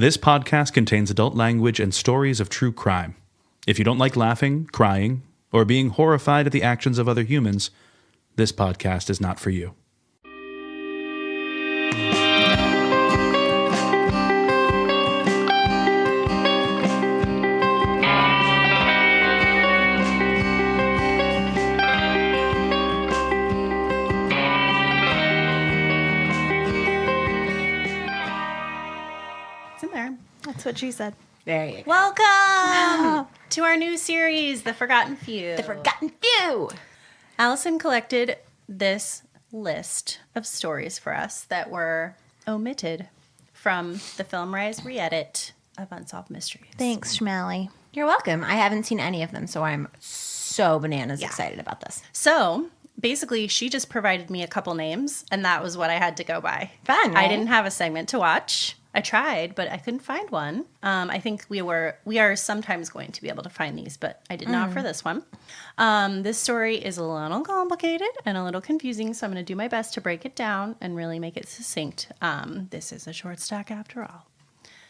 This podcast contains adult language and stories of true crime. If you don't like laughing, crying, or being horrified at the actions of other humans, this podcast is not for you. That's what she said. There you go. Welcome to our new series, The Forgotten Few. The Forgotten Few. Allison collected this list of stories for us that were omitted from the Film Rise re-edit of Unsolved Mysteries. Thanks, Schmally. You're welcome. I haven't seen any of them, so I'm so bananas excited about this. So, basically, she just provided me a couple names, and that was what I had to go by. Fun, right? I didn't have a segment to watch. I tried, but I couldn't find one. I think we are sometimes going to be able to find these, but I did not for this one. This story is a little complicated and a little confusing, so I'm going to do my best to break it down and really make it succinct. This is a short stack after all.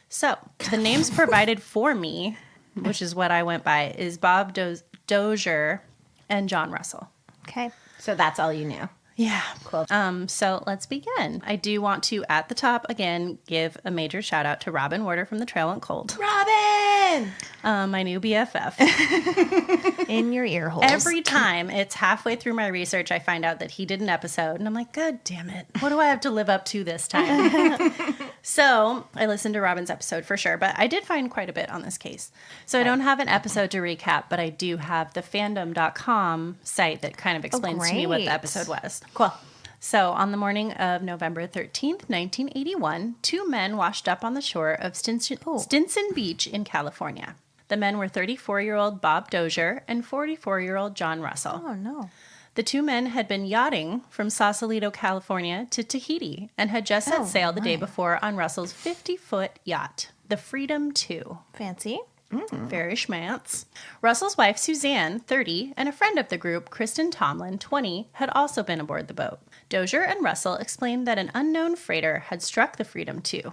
So, the names provided for me, which is what I went by, is Bob Dozier and John Russell. Okay. So that's all you knew. Yeah. Cool. So let's begin. I do want to, at the top, again, give a major shout out to Robin Werder from The Trail Went Cold. Robin! My new BFF. In your ear holes. Every time it's halfway through my research, I find out that he did an episode, and I'm like, God damn it. What do I have to live up to this time? So I listened to Robin's episode for sure, but I did find quite a bit on this case. So I don't have an episode to recap, but I do have the fandom.com site that kind of explains to me what the episode was. Cool. So, on the morning of November 13th, 1981, two men washed up on the shore of Stinson Beach in California. The men were 34-year-old Bob Dozier and 44-year-old John Russell. Oh, no. The two men had been yachting from Sausalito, California to Tahiti and had just set sail the day before on Russell's 50-foot yacht, the Freedom 2. Fancy. Very schmance. Russell's wife, Suzanne, 30, and a friend of the group, Kristin Tomlin, 20, had also been aboard the boat. Dozier and Russell explained that an unknown freighter had struck the Freedom 2.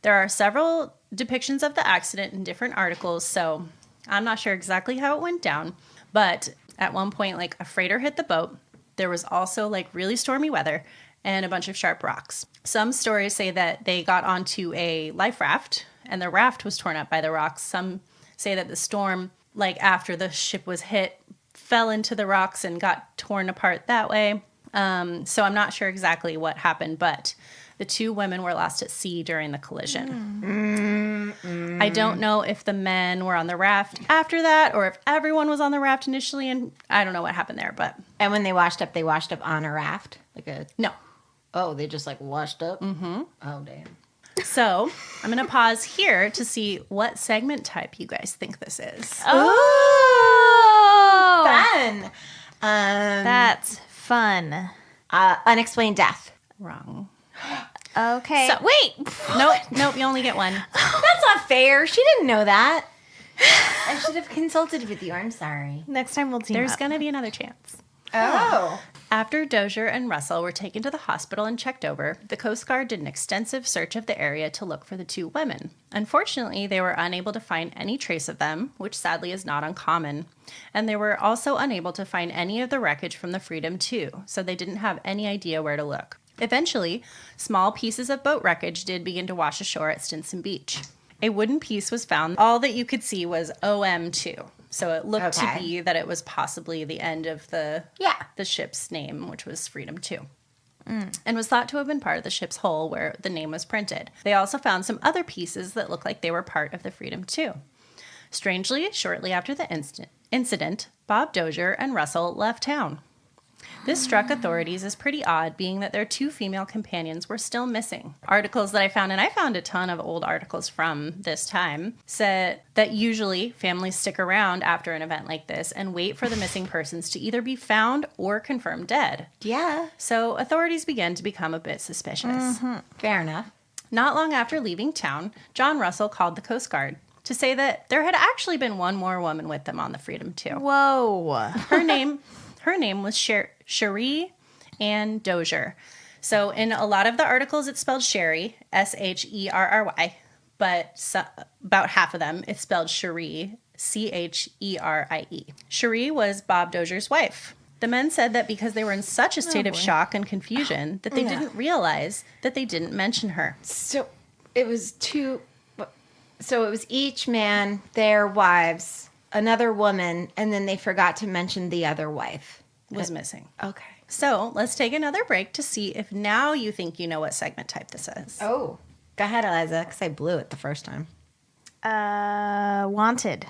There are several depictions of the accident in different articles, so I'm not sure exactly how it went down, but at one point, like, a freighter hit the boat. There was also, like, really stormy weather and a bunch of sharp rocks. Some stories say that they got onto a life raft, and the raft was torn up by the rocks. Some say that the storm, like, after the ship was hit, fell into the rocks and got torn apart that way. So I'm not sure exactly what happened, but the two women were lost at sea during the collision. I don't know if the men were on the raft after that or if everyone was on the raft initially, and I don't know what happened there, but... And when they washed up on a raft? No. Oh, they just, like, washed up? Mm-hmm. Oh, damn. So I'm going to pause here to see what segment type you guys think this is. Oh! Fun! That's fun. Unexplained death. Wrong. Okay. So, wait! Nope, you only get one. That's not fair. She didn't know that. I should have consulted with you. I'm sorry. Next time we'll team There's up. going to be another chance. Oh. After Dozier and Russell were taken to the hospital and checked over, the Coast Guard did an extensive search of the area to look for the two women. Unfortunately, they were unable to find any trace of them, which sadly is not uncommon. And they were also unable to find any of the wreckage from the Freedom 2, so they didn't have any idea where to look. Eventually, small pieces of boat wreckage did begin to wash ashore at Stinson Beach. A wooden piece was found. All that you could see was OM2. So it looked to be that it was possibly the end of the ship's name, which was Freedom 2. And was thought to have been part of the ship's hull where the name was printed. They also found some other pieces that looked like they were part of the Freedom 2. Strangely, shortly after the incident, Bob Dozier and Russell left town. This struck authorities as pretty odd, being that their two female companions were still missing. Articles that I found, and I found a ton of old articles from this time, said that usually families stick around after an event like this and wait for the missing persons to either be found or confirmed dead. Yeah. So authorities began to become a bit suspicious. Fair enough. Not long after leaving town, John Russell called the Coast Guard to say that there had actually been one more woman with them on the Freedom 2. Whoa. Her name was Cheri and Dozier. So in a lot of the articles, it's spelled Cheri, Sherry, but about half of them, it's spelled Cheri, Cherie. Cheri was Bob Dozier's wife. The men said that because they were in such a state of shock and confusion that they didn't realize that they didn't mention her. So it was each man, their wives, another woman, and then they forgot to mention the other wife. Was missing. Okay. So let's take another break to see if now you think you know what segment type this is. Oh. Go ahead, Eliza, because I blew it the first time. Wanted.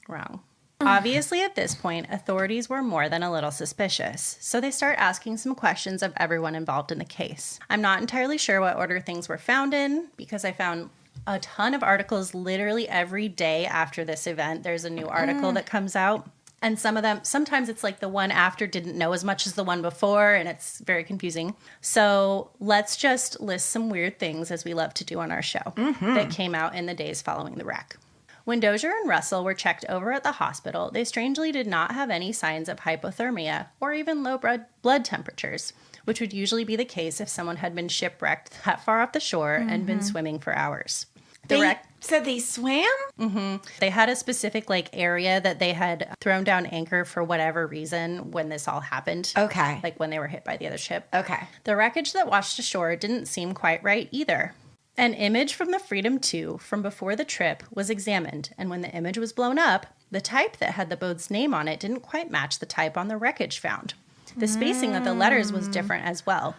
Wrong. Obviously, at this point, authorities were more than a little suspicious, so they start asking some questions of everyone involved in the case. I'm not entirely sure what order things were found in, because I found a ton of articles literally every day after this event. There's a new article that comes out, and some of them, sometimes it's like the one after didn't know as much as the one before, and it's very confusing. So let's just list some weird things, as we love to do on our show, that came out in the days following the wreck. When Dozier and Russell were checked over at the hospital, they strangely did not have any signs of hypothermia or even low blood temperatures, which would usually be the case if someone had been shipwrecked that far off the shore and been swimming for hours. They said they swam? Mm-hmm. They had a specific area that they had thrown down anchor for whatever reason when this all happened. Okay. Like when they were hit by the other ship. Okay. The wreckage that washed ashore didn't seem quite right either. An image from the Freedom 2 from before the trip was examined, and when the image was blown up, the type that had the boat's name on it didn't quite match the type on the wreckage found. The spacing of the letters was different as well.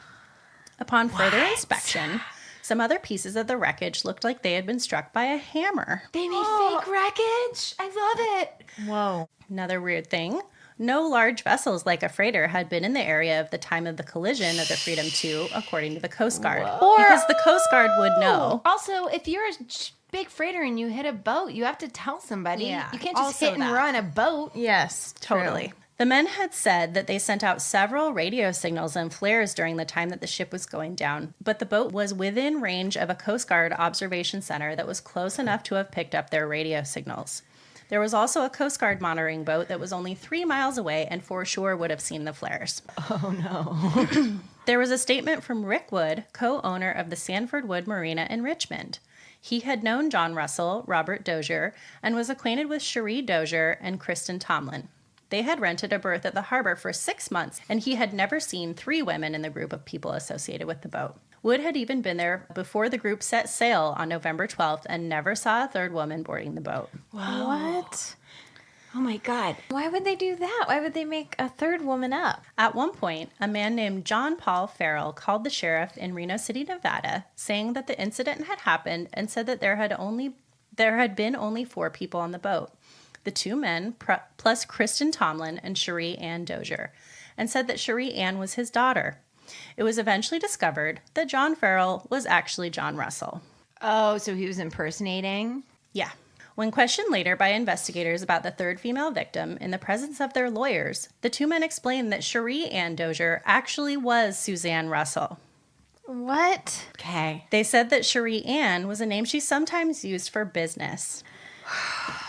Upon further inspection, some other pieces of the wreckage looked like they had been struck by a hammer. They made fake wreckage? I love it. Whoa. Another weird thing. No large vessels like a freighter had been in the area at the time of the collision of the Freedom 2, according to the Coast Guard. Because the Coast Guard would know. Also, if you're a big freighter and you hit a boat, you have to tell somebody. Yeah, You can't just also hit and that. run a boat. Yes, Totally. true. The men had said that they sent out several radio signals and flares during the time that the ship was going down, but the boat was within range of a Coast Guard observation center that was close enough to have picked up their radio signals. There was also a Coast Guard monitoring boat that was only 3 miles away and for sure would have seen the flares. Oh, no. There was a statement from Rick Wood, co-owner of the Sanford Wood Marina in Richmond. He had known John Russell, Robert Dozier, and was acquainted with Cheri Dozier and Kristin Tomlin. They had rented a berth at the harbor for 6 months, and he had never seen 3 women in the group of people associated with the boat. Wood had even been there before the group set sail on November 12th and never saw a third woman boarding the boat. Wow. What? Oh, my God. Why would they do that? Why would they make a third woman up? At one point, a man named John Paul Farrell called the sheriff in Reno City, Nevada, saying that the incident had happened and said that there had been only 4 people on the boat. The 2 men, plus Kristin Tomlin and Cheri Ann Dozier, and said that Cheri Ann was his daughter. It was eventually discovered that John Farrell was actually John Russell. Oh, so he was impersonating? Yeah. When questioned later by investigators about the third female victim in the presence of their lawyers, the 2 men explained that Cheri Ann Dozier actually was Suzanne Russell. What? Okay. They said that Cheri Ann was a name she sometimes used for business.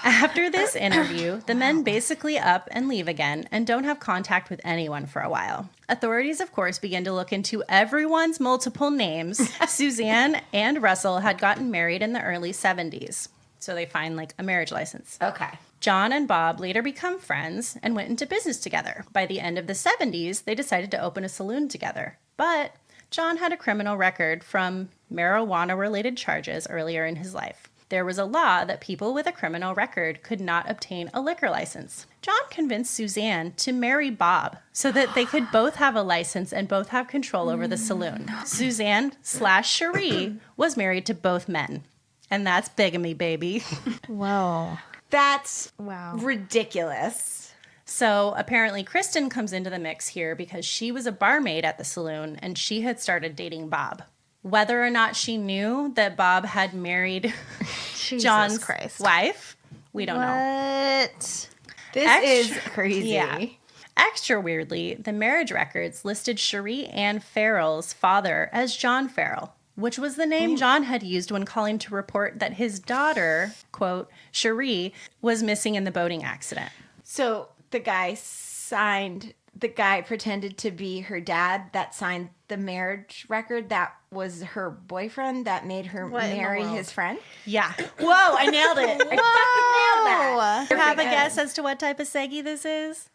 After this interview, the men basically up and leave again and don't have contact with anyone for a while. Authorities, of course, begin to look into everyone's multiple names. Suzanne and Russell had gotten married in the early 70s, so they find a marriage license. Okay. John and Bob later become friends and went into business together. By the end of the 70s, they decided to open a saloon together. But John had a criminal record from marijuana-related charges earlier in his life. There was a law that people with a criminal record could not obtain a liquor license. John convinced Suzanne to marry Bob so that they could both have a license and both have control over the saloon. Suzanne/Cheri was married to both men. And that's bigamy, baby. Whoa. That's Wow. ridiculous. So apparently Kristin comes into the mix here because she was a barmaid at the saloon and she had started dating Bob. Whether or not she knew that Bob had married Jesus John's Christ. wife, we don't know. What? This is crazy. Yeah. Extra weirdly, the marriage records listed Cheri Ann Farrell's father as John Farrell, which was the name John had used when calling to report that his daughter, quote, Cheri, was missing in the boating accident. So the guy signed the guy pretended to be her dad that signed the marriage record that was her boyfriend that made her What in the marry world? his friend? Yeah. Whoa, I nailed it. I fucking nailed that. You have a guess as to what type of seggy this is?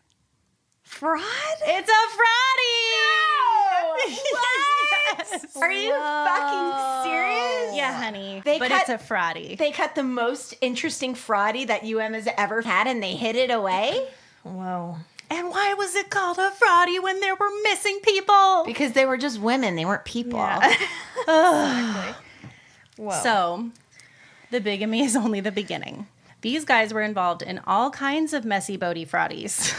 Fraud? It's a fraudy! What? Are you fucking serious? Yeah, honey. They but cut- it's a fraudy. They cut the most interesting fraudy that UM has ever had and they hid it away? Whoa. And why was it called a fraudy when there were missing people? Because they were just women. They weren't people. Yeah. Whoa. So, the bigamy is only the beginning. These guys were involved in all kinds of messy boaty fraudies.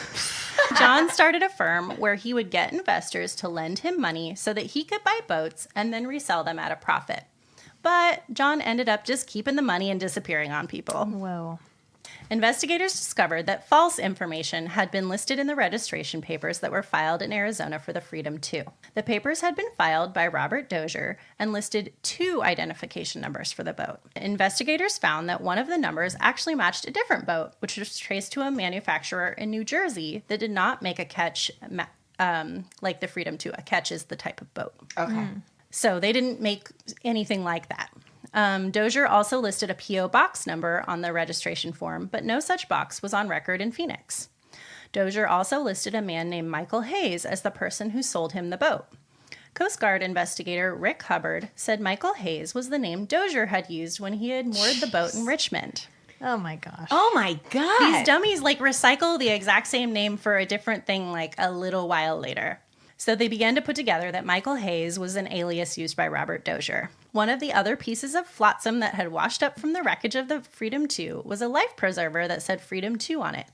John started a firm where he would get investors to lend him money so that he could buy boats and then resell them at a profit. But John ended up just keeping the money and disappearing on people. Whoa. Investigators discovered that false information had been listed in the registration papers that were filed in Arizona for the Freedom 2. The papers had been filed by Robert Dozier and listed 2 identification numbers for the boat. Investigators found that one of the numbers actually matched a different boat, which was traced to a manufacturer in New Jersey that did not make a ketch like the Freedom 2. A ketch is the type of boat. Okay. So they didn't make anything like that. Dozier also listed a P.O. box number on the registration form, but no such box was on record in Phoenix. Dozier also listed a man named Michael Hayes as the person who sold him the boat. Coast Guard investigator Rick Hubbard said Michael Hayes was the name Dozier had used when he had moored the boat in Richmond. Oh my gosh. Oh my God. These dummies recycle the exact same name for a different thing a little while later. So they began to put together that Michael Hayes was an alias used by Robert Dozier. One of the other pieces of flotsam that had washed up from the wreckage of the Freedom 2 was a life preserver that said Freedom 2 on it.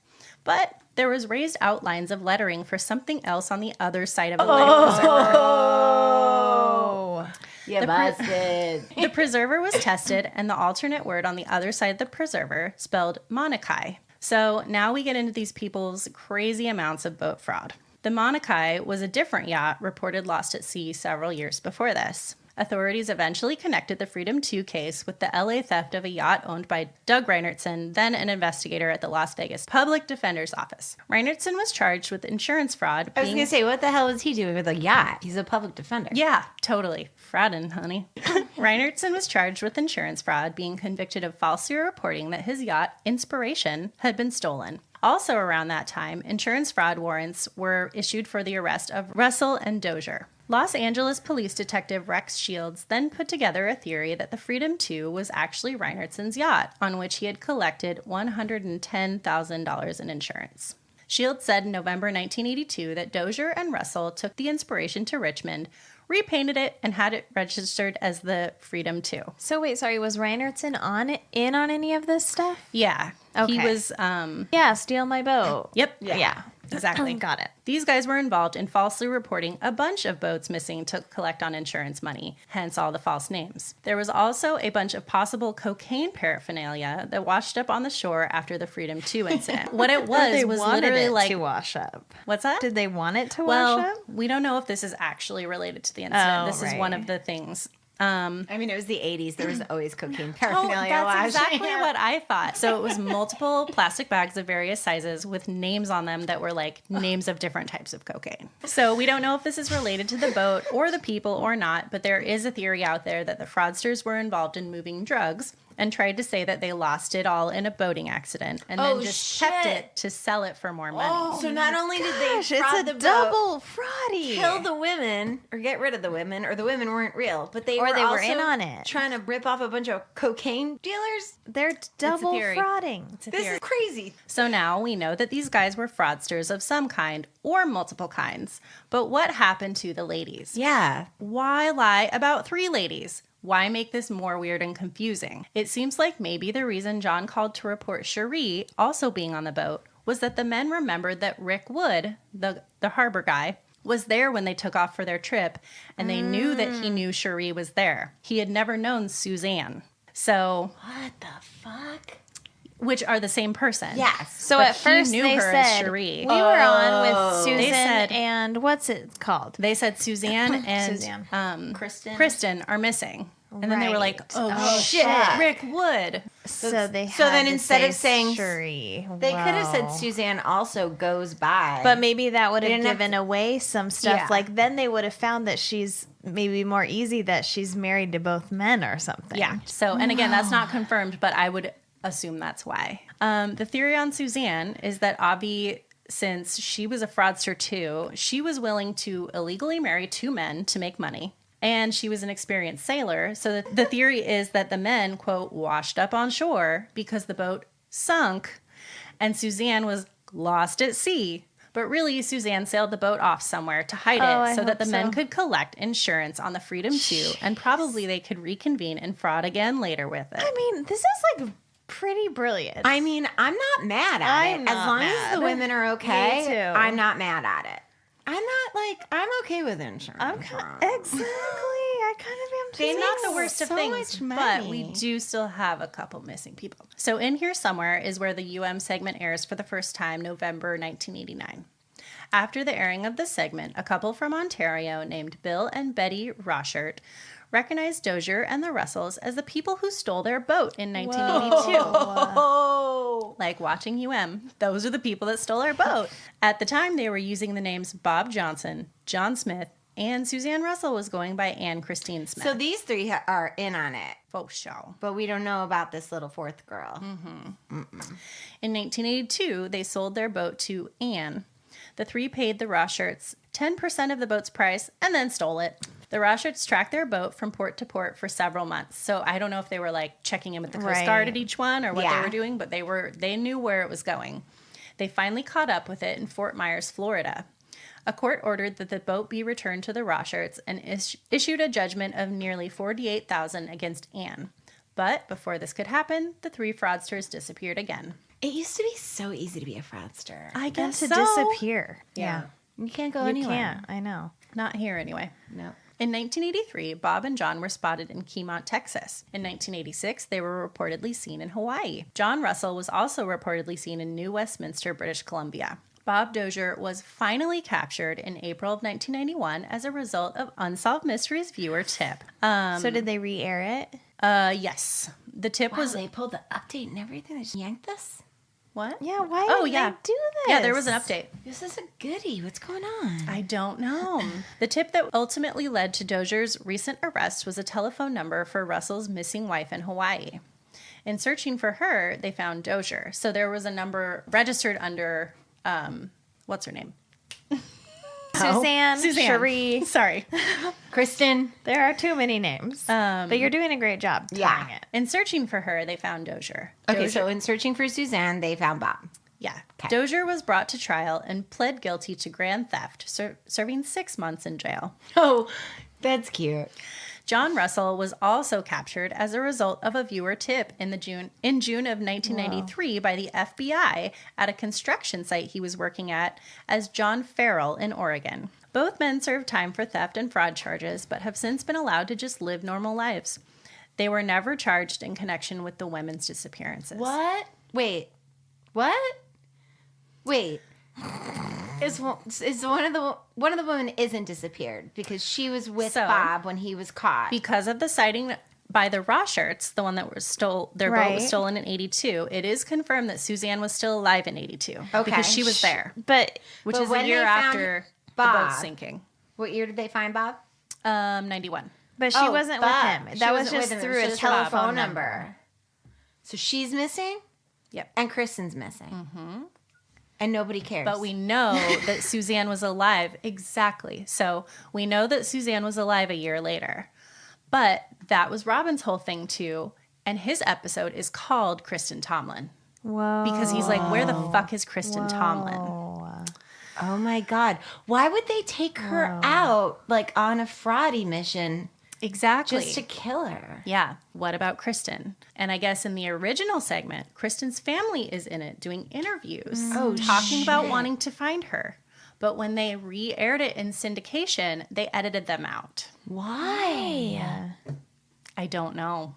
But there was raised outlines of lettering for something else on the other side of the life preserver. Oh. You busted. The preserver was tested, and the alternate word on the other side of the preserver spelled Monokai. So now we get into these people's crazy amounts of boat fraud. The Monokai was a different yacht reported lost at sea several years before this. Authorities eventually connected the Freedom 2 case with the LA theft of a yacht owned by Doug Reinertsen, then an investigator at the Las Vegas Public Defender's Office. Reinertsen was charged with insurance fraud. I was going to say, what the hell is he doing with a yacht? He's a public defender. Yeah, totally. Fraudin', honey. Reinertsen was charged with insurance fraud, being convicted of falsely reporting that his yacht, Inspiration, had been stolen. Also around that time, insurance fraud warrants were issued for the arrest of Russell and Dozier. Los Angeles police detective Rex Shields then put together a theory that the Freedom 2 was actually Reinertsen's yacht, on which he had collected $110,000 in insurance. Shields said in November 1982 that Dozier and Russell took the Inspiration to Richmond, repainted it, and had it registered as the Freedom 2. So wait, sorry, was Reinertsen in on any of this stuff? Yeah. He Okay. was, Yeah, steal my boat. yep. Yeah. Exactly. Got it. These guys were involved in falsely reporting a bunch of boats missing to collect on insurance money, hence all the false names. There was also a bunch of possible cocaine paraphernalia that washed up on the shore after the Freedom 2 incident. What it was They was wanted literally it to wash up. what's that? Did they want it to well, wash up? we don't know if this is actually related to the incident. Oh, This is one right. of the things. I mean, it was the 80s. There was always cocaine Oh, paraphernalia. that's exactly washing. what I thought. So it was multiple plastic bags of various sizes with names on them that were names of different types of cocaine. So we don't know if this is related to the boat or the people or not, but there is a theory out there that the fraudsters were involved in moving drugs and tried to say that they lost it all in a boating accident and then just kept shit. it to sell it for more money. So not only did they Gosh, fraud it's the a boat, double fraudy. kill the women, or get rid of the women, or the women weren't real, but they Or were they were also in on it. trying to rip off a bunch of cocaine dealers. They're double theory. frauding. It's a This theory. is crazy. So now we know that these guys were fraudsters of some kind or multiple kinds. But what happened to the ladies? Yeah. Why lie about 3 ladies? Why make this more weird and confusing? It seems like maybe the reason John called to report Cheri also being on the boat was that the men remembered that Rick Wood, the harbor guy, was there when they took off for their trip, and they knew that he knew Cheri was there. He had never known Suzanne. So, What the fuck? which are the same person. Yes. So But at he first knew they her as said Cheri. we were on with They Susan said- and what's it called? They said Suzanne and Suzanne. Kristin. Kristin are missing. And then they were like, oh shit, Rick Wood. So they So then had to instead say of saying Cheri. They could have said Wow. Suzanne also goes by. But maybe that would have didn't have given away some stuff. Yeah. Like then they would have found that she's maybe more easy that she's married to both men or something. Yeah. So, and again, that's not confirmed, but I would assume that's why. The theory on Suzanne is that Avi, since she was a fraudster too, she was willing to illegally marry 2 men to make money. And she was an experienced sailor. So the theory is that the men, quote, washed up on shore because the boat sunk and Suzanne was lost at sea. But really, Suzanne sailed the boat off somewhere to hide it so that the men could collect insurance on the Freedom 2 and probably they could reconvene and fraud again later with it. I mean, this is like pretty brilliant. I mean, I'm not mad at I'm it. not As long as mad. the women are okay, Me too. I'm not mad at it. I'm okay with insurance. Exactly. I kind of am too. It's not the worst of so things, much but money. we do still have a couple missing people. So in here somewhere is where the UM segment airs for the first time, November 1989. After the airing of the segment, a couple from Ontario named Bill and Betty Rochert recognized Dozier and the Russells as the people who stole their boat in 1982. Oh, Like watching those are the people that stole our boat. At the time, they were using the names Bob Johnson, John Smith, and Suzanne Russell was going by Anne Christine Smith. so these 3 are in on it, faux show. but we don't know about this little 4th girl. In 1982, they sold their boat to Anne. The 3 paid the Rosherts 10% of the boat's price and then stole it. The Rosherts tracked their boat from port to port for several months. So I don't know if they were like checking in with the Coast Guard at each one or what they were doing, but they knew where it was going. They finally caught up with it in Fort Myers, Florida. A court ordered that the boat be returned to the Rosherts and issued a judgment of nearly $48,000 against Anne. But before this could happen, the 3 fraudsters disappeared again. It used to be so easy to be a fraudster. I And guess to so. disappear. Yeah. You can't go You anywhere. can't. I know. Not here anyway. No. In 1983, Bob and John were spotted in Keymont, Texas. In 1986, they were reportedly seen in Hawaii. John Russell was also reportedly seen in New Westminster, British Columbia. Bob Dozier was finally captured in April of 1991 as a result of Unsolved Mysteries viewer tip. So did they re-air it? Yes. The tip Wow, was... they pulled the update and everything. They just yanked this. What? Yeah, why Oh, did yeah. they do this? Yeah, there was an update. This is a goodie. What's going on? I don't know. The tip that ultimately led to Dozier's recent arrest was a telephone number for Russell's missing wife in Hawaii. In searching for her, they found Dozier. So there was a number registered under, what's her name? Suzanne, Cheri. Sorry. Kristin. There are too many names. But you're doing a great job telling it. In searching for her, they found Dozier. Okay, Dozier- so in searching for Suzanne, they found Bob. Yeah. Okay. Dozier was brought to trial and pled guilty to grand theft, serving 6 months in jail. Oh, that's cute. John Russell was also captured as a result of a viewer tip in June of 1993 by the FBI at a construction site he was working at as John Farrell in Oregon. Both men served time for theft and fraud charges, but have since been allowed to just live normal lives. They were never charged in connection with the women's disappearances. What? Wait. What? Wait. Is one of the women isn't disappeared because she was with So, Bob when he was caught. Because of the sighting by the Rosherts, the one that was their boat was Right. stolen in 82, it is confirmed that Suzanne was still alive in 82. Okay. Because she was there, But which But is a when year they found after the Bob- boat sinking. What year did they find Bob? 91. she Oh, wasn't Bob. with him. She That was wasn't just with him. through It a was just telephone number. So she's missing Yep. and Kristin's missing. Mm-hmm. And nobody cares. But we know that Suzanne was alive. Exactly. So we know that Suzanne was alive a year later. But that was Robin's whole thing too. And his episode is called Kristin Tomlin. Whoa. Because he's like, where the fuck is Kristin Tomlin? Oh my God. Why would they take her out like on a fraudy mission Exactly. just to kill her? Yeah. What about Kristin? And I guess in the original segment, Kristin's family is in it doing interviews, talking about wanting to find her. But when they re-aired it in syndication, they edited them out. Why? I don't know.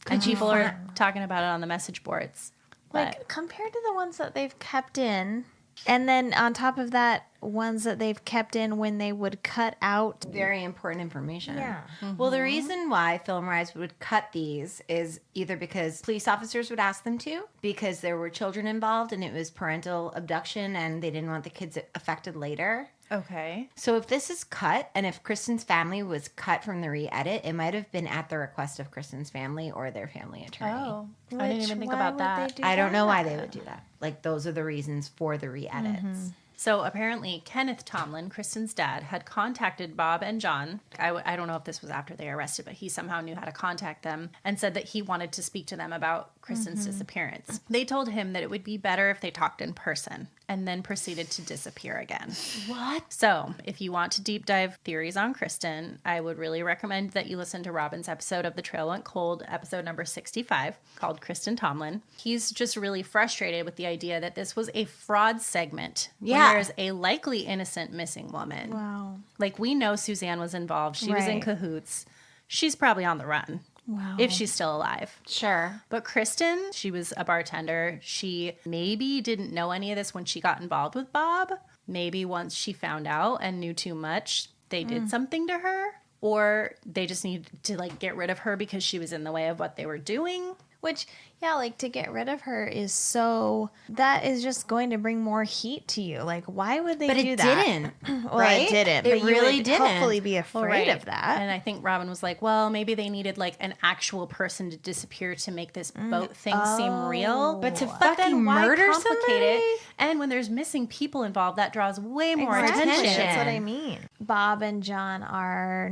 And people are talking about it on the message boards. Like, compared to the ones that they've kept in, And then on top of that, ones that they've kept in when they would cut out. Very important information. Yeah. Well, the reason why Film Rise would cut these is either because police officers would ask them to, because there were children involved and it was parental abduction and they didn't want the kids affected later. Okay. So if this is cut, and if Kristin's family was cut from the re-edit, it might have been at the request of Kristin's family or their family attorney. Oh, I didn't even think about that. I don't know why they would do that. Like, those are the reasons for the re-edits. So apparently, Kenneth Tomlin, Kristin's dad, had contacted Bob and John. I don't know if this was after they arrested, but he somehow knew how to contact them and said that he wanted to speak to them about Kristin's disappearance. They told him that it would be better if they talked in person and then proceeded to disappear again. What? So if you want to deep dive theories on Kristin, I would really recommend that you listen to Robin's episode of The Trail Went Cold, episode number 65, called Kristin Tomlin. He's just really frustrated with the idea that this was a fraud segment. Yeah. When there's a likely innocent missing woman. Wow. Like, we know Suzanne was involved. She was in Right. cahoots. She's probably on the run. Wow. If she's still alive. Sure. But Kristin, she was a bartender. She maybe didn't know any of this when she got involved with Bob. Maybe once she found out and knew too much, they did something to her. Or they just needed to, like, get rid of her because she was in the way of what they were doing. Which, yeah, like, to get rid of her is so... That is just going to bring more heat to you. Like, why would they But do it that? didn't. Well, right? it didn't. It but really you would didn't. hopefully be afraid of that. And I think Robin was like, well, maybe they needed, like, an actual person to disappear to make this boat thing seem real. But to But fucking then why murder complicate somebody? it? And when there's missing people involved, that draws way more Exactly. attention. That's what I mean. Bob and John are...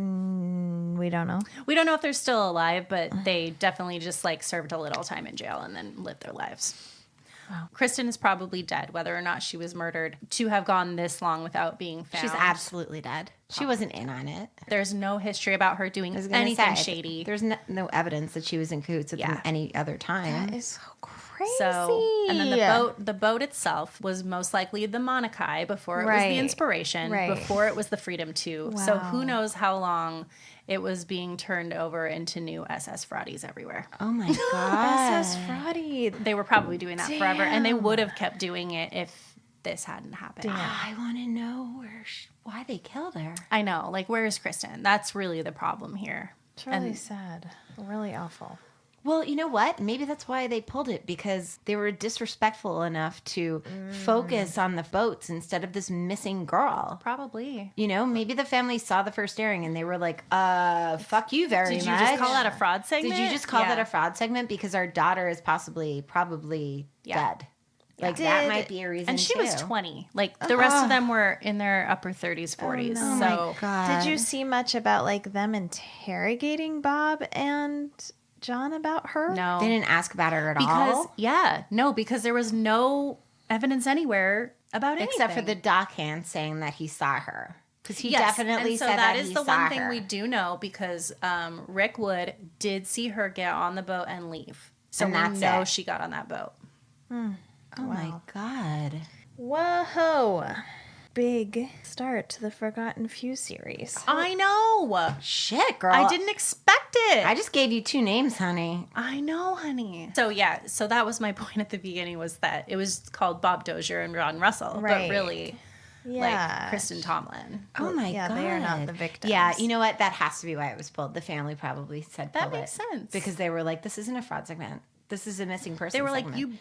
We don't know. We don't know if they're still alive, but they definitely just, like, served a little time in jail and then lived their lives. Wow. Kristin is probably dead, whether or not she was murdered, to have gone this long without being found. She's absolutely dead. She wasn't in on it. There's no history about her doing I was gonna anything say, shady. There's no evidence that she was in cahoots with them any other time. That is so crazy. So, and then the boat itself was most likely the Monokai before it was Right. the Inspiration, Right. before it was the Freedom 2. So Wow. who knows how long it was being turned over into new SS Fraudies everywhere. Oh my god. SS Fraudy. They were probably doing that forever, and they would have kept doing it if this hadn't happened. I want to know why they killed her. I know, like, where is Kristin? That's really the problem here. It's really sad. Really awful. Well, you know what? Maybe that's why they pulled it, because they were disrespectful enough to focus on the boats instead of this missing girl. Probably. You know, maybe the family saw the first airing and they were like, fuck you very much. Did you just call that a fraud segment? Did you just call Yeah. that a fraud segment? Because our daughter is probably dead. Like, that might be a reason, And she was too. 20. Like, the rest of them were in their upper 30s, 40s. Oh so my god. Did you see much about, like, them interrogating Bob and John about her? no. They didn't ask about her at because all? because there was no evidence anywhere about anything. Except for the dockhand saying that he saw her. Because he Yes, definitely and so said that is he the saw one thing her. we do know, because Rick Wood did see her get on the boat and leave. So And we that's know it. she got on that boat. Oh my god. Whoa. Big start to the Forgotten Few series. I know. Shit, girl. I didn't expect it. I just gave you 2 names, honey. I know, honey. So yeah, so that was my point at the beginning, was that it was called Bob Dozier and Ron Russell, Right. but really, Yeah. like, Kristin Tomlin. Oh my yeah, god. they are not the victims. Yeah, you know what? That has to be why it was pulled. The family probably said That pull makes it. sense. Because they were like, this isn't a fraud segment. This is a missing person They were like, segment. you,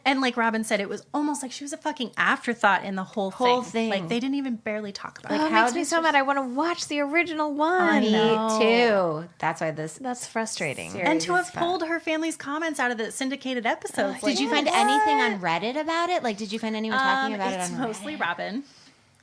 and like Robin said, it was almost like she was a fucking afterthought in the whole thing. Like, they didn't even barely talk about Oh, it. it how makes me so mad. I want to watch the original one. Me too. That's why this. That's frustrating. Series And to is have fun. pulled her family's comments out of the syndicated episodes. Did you find anything on Reddit about it? Like, did you find anyone talking about it It's on mostly Reddit? Robin.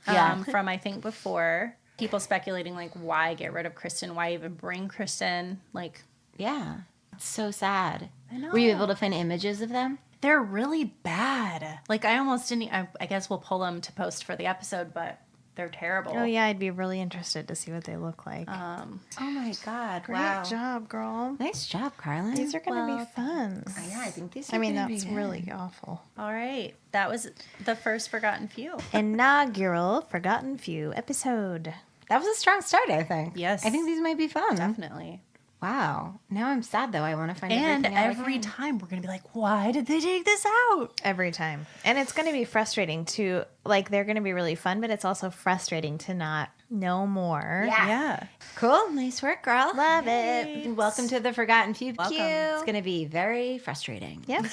Yeah. From, I think, before. People speculating, like, why get rid of Kristin? Why even bring Kristin? Like, Yeah. It's so sad. I know. Were you able to find images of them? they're really bad. Like, I almost didn't, I guess we'll pull them to post for the episode, but they're terrible. Oh, yeah, I'd be really interested to see what they look like. Oh my god. Great Wow. job, girl. Nice job, Karlin. These are going to be fun. Yeah, I think these are I mean, gonna be that's good. really awful. All right. That was the first Forgotten Few. Inaugural Forgotten Few episode. That was a strong start, I think. Yes. I think these might be fun. Definitely. Wow. Now I'm sad though. I want to find And everything out I every can. time we're going to be like, why did they take this out? Every time. And it's going to be frustrating to, like, they're going to be really fun, but it's also frustrating to not know more. Yeah. Cool. Nice work, girl. Love it. Welcome to the Forgotten Few. Welcome. It's going to be very frustrating. Yep.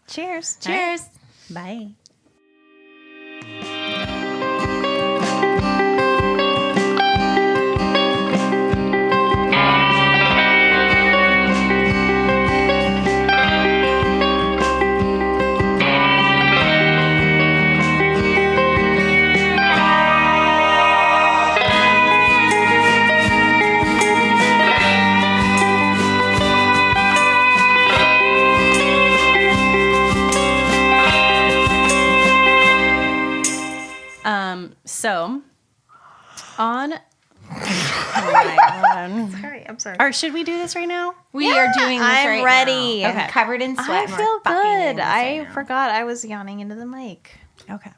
Cheers. Cheers. Bye. So, on. Sorry, I'm sorry. Or should we do this right now? We are doing this I'm right ready. now. Okay. Covered in sweat. I and we're feel fucking doing good. this right I now. forgot I was yawning into the mic. Okay.